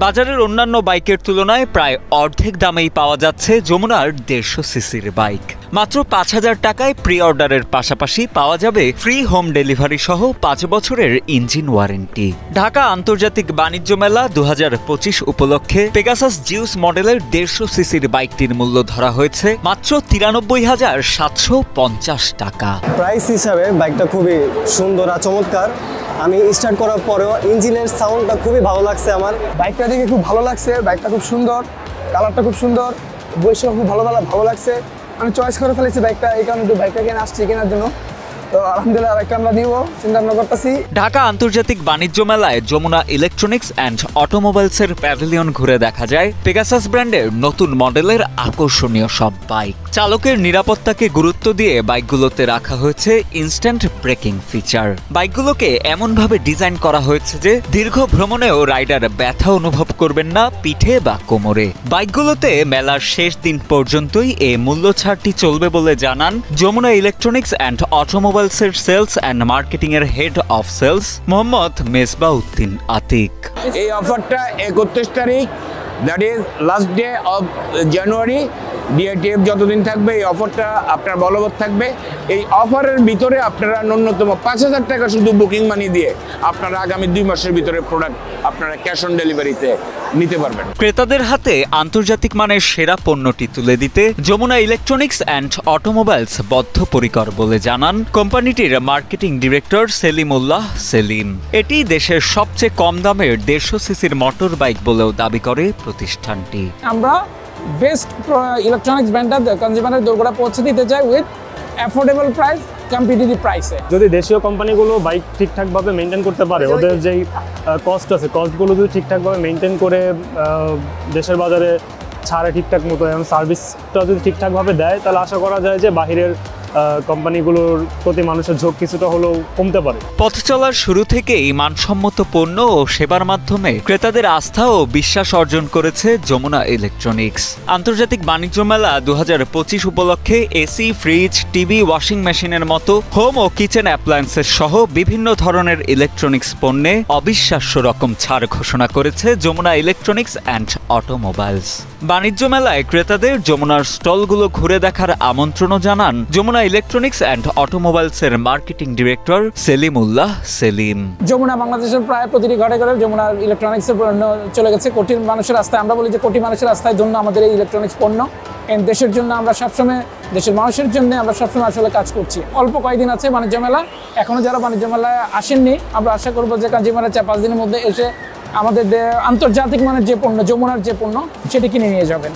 বাজারের অন্যান্য বাইকের তুলনায় প্রায় অর্ধেক দামেই পাওয়া যাচ্ছে যমুনার 150 সিসির বাইক। মাত্র 5,000 টাকায় প্রি অর্ডারের পাশাপাশি পাওয়া যাবে ফ্রি হোম ডেলিভারি সহ 5 বছরের ইঞ্জিন ওয়ারেন্টি। ঢাকা আন্তর্জাতিক বাণিজ্য মেলা 2025 উপলক্ষে পেগাসাস জিউস মডেলের 150 সিসির বাইকটির মূল্য ধরা হয়েছে মাত্র 93,750 টাকা। প্রাইস হিসাবে বাইকটা খুবই সুন্দর আর চমৎকার। আমি স্টার্ট করার পরেও ইঞ্জিনের সাউন্ডটা খুবই ভালো লাগছে আমার। বাইকটা দেখে খুব ভালো লাগছে, বাইকটা খুব সুন্দর, কালারটা খুব সুন্দর, বৈশিষ্ট্য খুব ভালো লাগছে। আমি চয়েস করে ফেলেছি বাইকটা, এই কারণে বাইকটা কিনে আসছি কেনার জন্য। তো আলহামদুলিল্লাহ বাইকটা আমরা নিব চিন্তা ভাবনা করতেছি। ঢাকা আন্তর্জাতিক বাণিজ্য মেলায় যমুনা ইলেকট্রনিক্স অ্যান্ড অটোমোবাইলসের প্যাভিলিয়ন ঘুরে দেখা যায় পেগাসাস ব্র্যান্ডের নতুন মডেলের আকর্ষণীয় সব বাইক। চালকের নিরাপত্তাকে গুরুত্ব দিয়ে বাইকগুলোতে রাখা হয়েছে ইনস্ট্যান্ট ব্রেকিং ফিচার। বাইকগুলোকে এমনভাবে ডিজাইন করা হয়েছে যে দীর্ঘ ভ্রমণেও রাইডার ব্যথা অনুভব করবেন না পিঠে বা কোমরে। বাইকগুলোতে মেলার শেষ দিন পর্যন্তই এই মূল্য ছাড়টি চলবে বলে জানান যমুনা ইলেকট্রনিক্স অ্যান্ড অটোমোবাইলসের সেলস অ্যান্ড মার্কেটিং এর head of sales Mohammad Mezbauddin Atik. এই অফারটা 31 তারিখ, that is last day of January. DITF যতদিন থাকবে এই অফারটা আপনার বলবৎ থাকবে। এই অফারের ভিতরে আপনারা ন্যূনতম 5,000 টাকা শুধু বুকিং মানি দিয়ে আপনারা আগামী 2 মাসের ভিতরে প্রোডাক্ট আপনারা ক্যাশ অন ডেলিভারিতে নিতে পারবেন। ক্রেতাদের হাতে আন্তর্জাতিক মানের সেরা পণ্যটি তুলে দিতে যমুনা ইলেকট্রনিক্স অ্যান্ড অটোমোবাইলস বদ্ধপরিকর বলে জানান কোম্পানিটির মার্কেটিং ডিরেক্টর সেলিমুল্লাহ সেলিম। এটি দেশের সবচেয়ে কম দামের 150 সিসির মোটর বাইক বলেও দাবি করে প্রতিষ্ঠানটি। আমরা বেস্ট ইলেকট্রনিক্স ব্র্যান্ডটা কনজিউমারের দোরগোড়ায় পৌঁছে দিতে চাই উইথ অ্যাফোর্ডেবল প্রাইস, কম্পিটিটিভ প্রাইসে। যদি দেশীয় কোম্পানিগুলো বাইক ঠিকঠাকভাবে মেনটেন করতে পারে, ওদের যেই কস্ট আছে কস্টগুলো যদি ঠিকঠাকভাবে মেনটেন করে দেশের বাজারে ছাড়ে ঠিকঠাক মতো এবং সার্ভিসটা যদি ঠিকঠাকভাবে দেয়, তাহলে আশা করা যায় যে বাহিরের কোম্পানিগুলোর প্রতি মানুষের ঝোঁক কিছুটা হলেও কমতে পারে। পথ চলার শুরু থেকেই মানসম্মত পণ্য ও সেবার মাধ্যমে ক্রেতাদের আস্থা ও বিশ্বাস অর্জন করেছে যমুনা ইলেকট্রনিক্স। আন্তর্জাতিক বাণিজ্য মেলা 2025 উপলক্ষে এসি, ফ্রিজ, টিভি, ওয়াশিং মেশিনের মতো হোম ও কিচেন অ্যাপ্লায়েন্সেস সহ বিভিন্ন ধরনের ইলেকট্রনিক্স পণ্যে অবিশ্বাস্য রকম ছাড় ঘোষণা করেছে যমুনা ইলেকট্রনিক্স অ্যান্ড অটোমোবাইলস। বাণিজ্য মেলায় ক্রেতাদের যমুনার স্টলগুলো ঘুরে দেখার আমন্ত্রণও জানান যমুনা ইলেকট্রনিক্স অ্যান্ড অটোমোবাইলসের মার্কেটিং ডিরেক্টর সেলিমুল্লাহ সেলিম। যমুনা বাংলাদেশের প্রায় প্রতিটি ঘরে ঘরে যমুনা ইলেকট্রনিক্সের পণ্য চলে গেছে কোটি মানুষের রাস্তায়। আমরা বলি যে কোটি মানুষের রাস্তায় জন্য আমাদের এই ইলেকট্রনিক্স পণ্য। দেশের জন্য আমরা সবসময়, দেশের মানুষের জন্য আমরা সবসময় আসলে কাজ করছি। অল্প কয়েকদিন আছে বাণিজ্য মেলা, এখনও যারা বাণিজ্য মেলায় আসেননি, আমরা আশা করবো যে কনজিউমারের 4-5 দিনের মধ্যে এসে আমাদের আন্তর্জাতিক মানের যে পণ্য, যমুনার যে পণ্য, সেটি কিনে নিয়ে যাবেন।